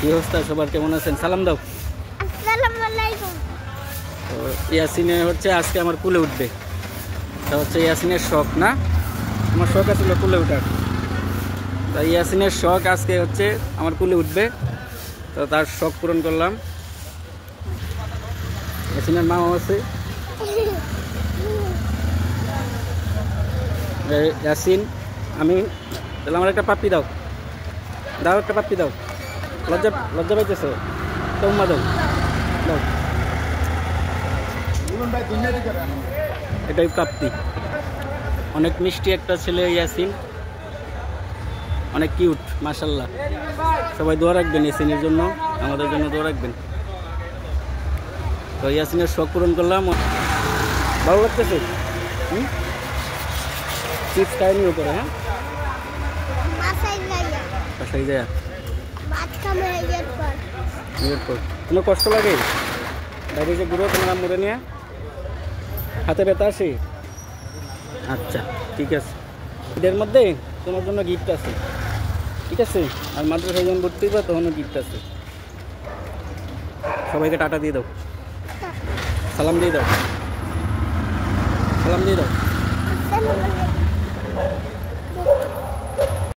কি অবস্থা সবার, কেমন আছেন? সালাম দাও। আসসালামু আলাইকুম। তো ইয়াসিনে হচ্ছে আজকে আমার কুলে উঠবে। এটা হচ্ছে ইয়াসিনের শখ না, আমার শখ আছিল কুলে উঠার। তাই ইয়াসিনের শখ আজকে হচ্ছে আমার কুলে উঠবে, তো তার শখ পূরণ করলাম। ইয়াসিনের মাও আছে। ইয়াসিন, আমি তাহলে আমার একটা পাপ্পি দাও, দাও একটা পাপ্পি দাও। লজ্জা লজ্জা পাইতেছে তো, উম্মা দাও দাও। এটাই প্রাপ্তি। অনেক মিষ্টি একটা ছেলে ইয়াসিন, অনেক কিউট মাশাল্লাহ। সবাই দোয়া রাখবেন ইয়াসিনের জন্য, আমাদের জন্য দোয়া রাখবেন। তো ইয়াসিনের শখ পূরণ করলাম। ভালো লাগতেছে? চিপস খায়নি উপরে? হ্যাঁ, বাসায় যায় কোনো কষ্ট লাগে? বাইরে যে ঘুরো তোমার আম্মুরে নিয়ে, হাতে ব্যথা আসে? আচ্ছা ঠিক আছে, ঈদের মধ্যে তোমার জন্য গিফট আছে, ঠিক আছে? আর মাদ্রাসায় যখন ভর্তি হবে তখনও গিফট আছে। সবাইকে টাটা দিয়ে দাও, সালাম দিয়ে দাও, সালাম দিয়ে দাও।